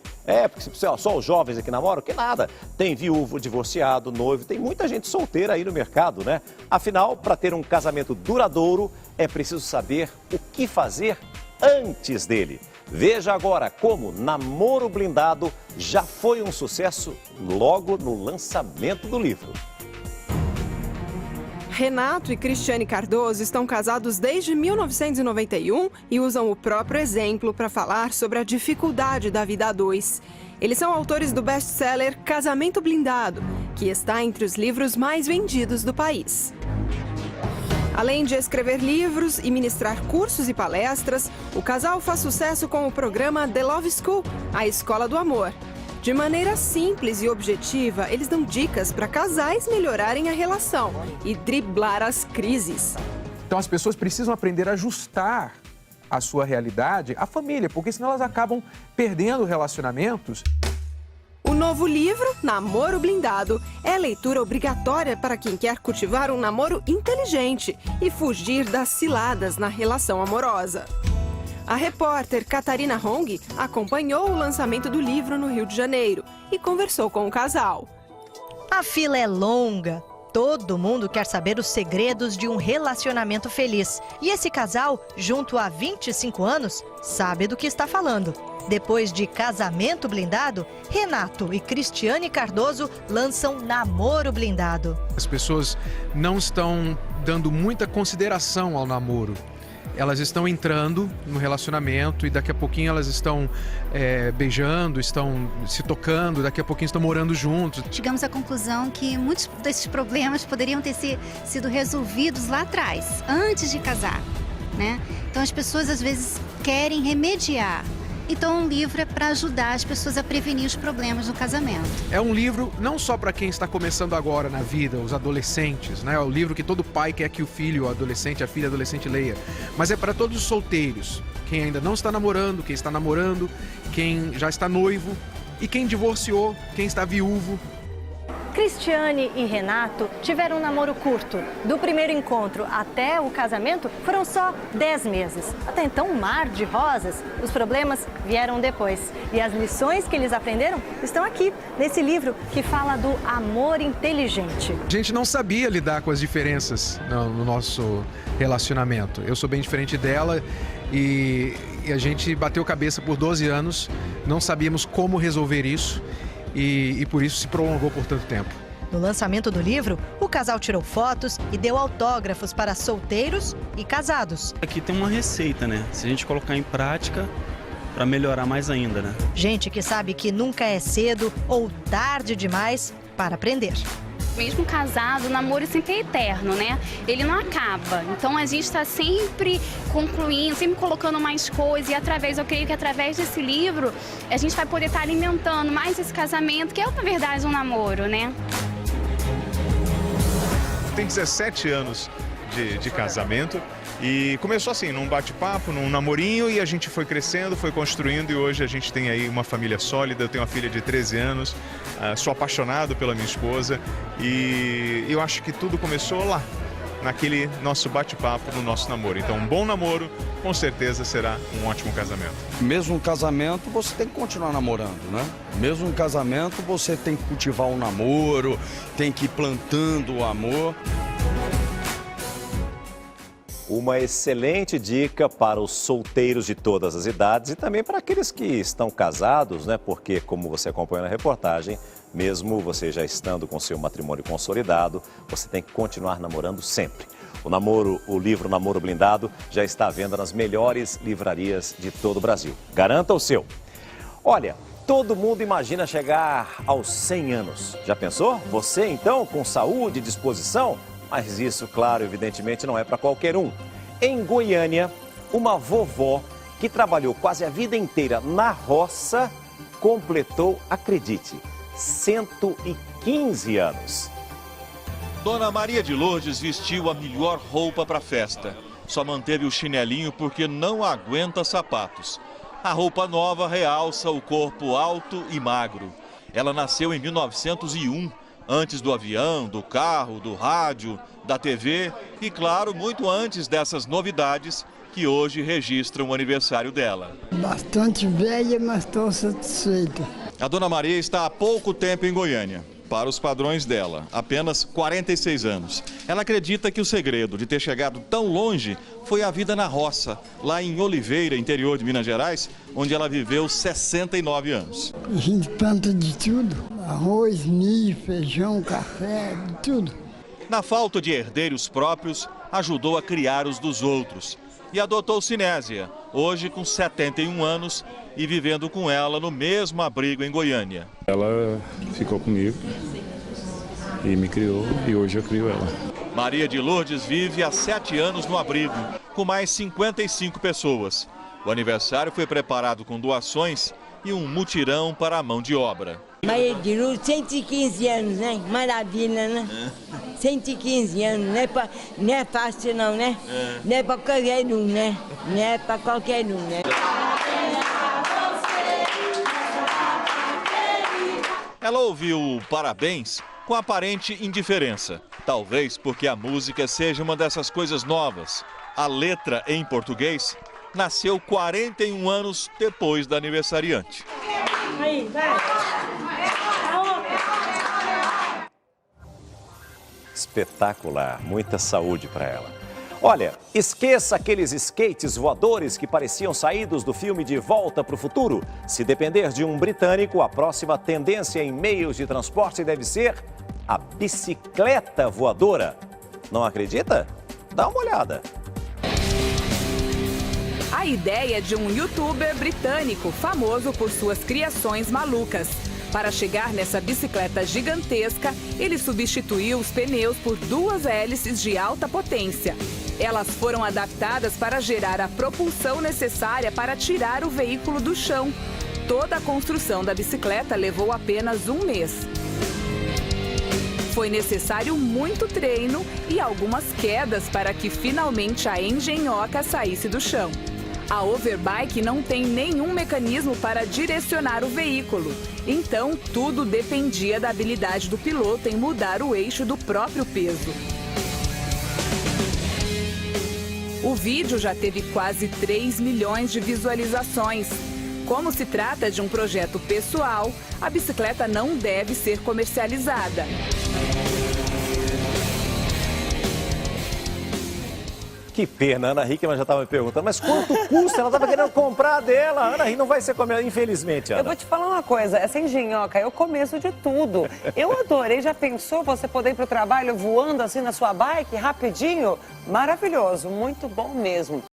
Porque só os jovens aqui namoram, que nada. Tem viúvo, divorciado, noivo, tem muita gente solteira aí no mercado, né? Afinal, para ter um casamento duradouro, é preciso saber o que fazer antes dele. Veja agora como Namoro Blindado já foi um sucesso logo no lançamento do livro. Renato e Cristiane Cardoso estão casados desde 1991 e usam o próprio exemplo para falar sobre a dificuldade da vida a dois. Eles são autores do best-seller Casamento Blindado, que está entre os livros mais vendidos do país. Além de escrever livros e ministrar cursos e palestras, o casal faz sucesso com o programa The Love School, a Escola do Amor. De maneira simples e objetiva, eles dão dicas para casais melhorarem a relação e driblar as crises. Então as pessoas precisam aprender a ajustar a sua realidade à família, porque senão elas acabam perdendo relacionamentos. O novo livro, Namoro Blindado, é leitura obrigatória para quem quer cultivar um namoro inteligente e fugir das ciladas na relação amorosa. A repórter Catarina Hong acompanhou o lançamento do livro no Rio de Janeiro e conversou com o casal. A fila é longa. Todo mundo quer saber os segredos de um relacionamento feliz. E esse casal, junto há 25 anos, sabe do que está falando. Depois de Casamento Blindado, Renato e Cristiane Cardoso lançam Namoro Blindado. As pessoas não estão dando muita consideração ao namoro. Elas estão entrando no relacionamento e daqui a pouquinho elas estão beijando, estão se tocando, daqui a pouquinho estão morando juntos. Chegamos à conclusão que muitos desses problemas poderiam ter sido resolvidos lá atrás, antes de casar, né? Então as pessoas às vezes querem remediar. Então um livro é para ajudar as pessoas a prevenir os problemas no casamento. É um livro não só para quem está começando agora na vida, os adolescentes, né? É o livro que todo pai quer que o filho, o adolescente, a filha adolescente leia. Mas é para todos os solteiros, quem ainda não está namorando, quem está namorando, quem já está noivo e quem divorciou, quem está viúvo. Cristiane e Renato tiveram um namoro curto. Do primeiro encontro até o casamento foram só 10 meses. Até então, um mar de rosas. Os problemas vieram depois. E as lições que eles aprenderam estão aqui, nesse livro que fala do amor inteligente. A gente não sabia lidar com as diferenças no nosso relacionamento. Eu sou bem diferente dela e a gente bateu cabeça por 12 anos, não sabíamos como resolver isso. E por isso se prolongou por tanto tempo. No lançamento do livro, o casal tirou fotos e deu autógrafos para solteiros e casados. Aqui tem uma receita, né? Se a gente colocar em prática, para melhorar mais ainda, né? Gente que sabe que nunca é cedo ou tarde demais para aprender. Mesmo casado, o namoro sempre é eterno, né? Ele não acaba. Então a gente está sempre concluindo, sempre colocando mais coisas. E eu creio que através desse livro, a gente vai poder estar alimentando mais esse casamento, que é, na verdade, um namoro, né? Tem 17 anos de casamento e começou assim, num bate-papo, num namorinho, e a gente foi crescendo, foi construindo e hoje a gente tem aí uma família sólida. Eu tenho uma filha de 13 anos, sou apaixonado pela minha esposa e eu acho que tudo começou lá, naquele nosso bate-papo, no nosso namoro. Então, um bom namoro, com certeza, será um ótimo casamento. Mesmo no casamento, você tem que continuar namorando, né? Mesmo no casamento, você tem que cultivar o namoro, tem que ir plantando o amor. Uma excelente dica para os solteiros de todas as idades e também para aqueles que estão casados, né? Porque, como você acompanhou na reportagem, mesmo você já estando com seu matrimônio consolidado, você tem que continuar namorando sempre. O livro Namoro Blindado já está à venda nas melhores livrarias de todo o Brasil. Garanta o seu. Olha, todo mundo imagina chegar aos 100 anos. Já pensou? Você, então, com saúde e disposição? Mas isso, claro, evidentemente não é para qualquer um. Em Goiânia, uma vovó que trabalhou quase a vida inteira na roça completou, acredite, 115 anos. Dona Maria de Lourdes vestiu a melhor roupa para a festa. só manteve o chinelinho porque não aguenta sapatos. A roupa nova realça o corpo alto e magro. Ela nasceu em 1901, antes do avião, do carro, do rádio, da TV e, claro, muito antes dessas novidades que hoje registram o aniversário dela. Bastante velha, mas estou satisfeita. A dona Maria está há pouco tempo em Goiânia. Para os padrões dela, apenas 46 anos. Ela acredita que o segredo de ter chegado tão longe foi a vida na roça, lá em Oliveira, interior de Minas Gerais, onde ela viveu 69 anos. A gente planta de tudo, arroz, milho, feijão, café, de tudo. Na falta de herdeiros próprios, ajudou a criar os dos outros. E adotou Sinésia, hoje com 71 anos e vivendo com ela no mesmo abrigo em Goiânia. Ela ficou comigo e me criou e hoje eu crio ela. Maria de Lourdes vive há 7 anos no abrigo, com mais 55 pessoas. O aniversário foi preparado com doações e um mutirão para a mão de obra. Maria de Lourdes, 115 anos, né? Maravilha, né? 115 anos, não é fácil não, né? Não é para qualquer um, né? Não é para qualquer um, né? Ela ouviu o parabéns com aparente indiferença. Talvez porque a música seja uma dessas coisas novas. A letra, em português, nasceu 41 anos depois da aniversariante. Aí, vai! Espetacular, muita saúde para ela. Olha, esqueça aqueles skates voadores que pareciam saídos do filme De Volta para o Futuro. Se depender de um britânico, a próxima tendência em meios de transporte deve ser a bicicleta voadora. Não acredita? Dá uma olhada. A ideia de um youtuber britânico famoso por suas criações malucas. Para chegar nessa bicicleta gigantesca, ele substituiu os pneus por 2 hélices de alta potência. Elas foram adaptadas para gerar a propulsão necessária para tirar o veículo do chão. Toda a construção da bicicleta levou apenas 1 mês. Foi necessário muito treino e algumas quedas para que finalmente a engenhoca saísse do chão. A Overbike não tem nenhum mecanismo para direcionar o veículo, então tudo dependia da habilidade do piloto em mudar o eixo do próprio peso. O vídeo já teve quase 3 milhões de visualizações. Como se trata de um projeto pessoal, a bicicleta não deve ser comercializada. Que pena, a Ana Hickman já estava me perguntando, mas quanto custa? Ela estava querendo comprar dela. A Ana Hickman não vai ser comercializada, infelizmente, Ana. Eu vou te falar uma coisa, essa engenhoca é o começo de tudo. Eu adorei, já pensou você poder ir para o trabalho voando assim na sua bike, rapidinho? Maravilhoso, muito bom mesmo.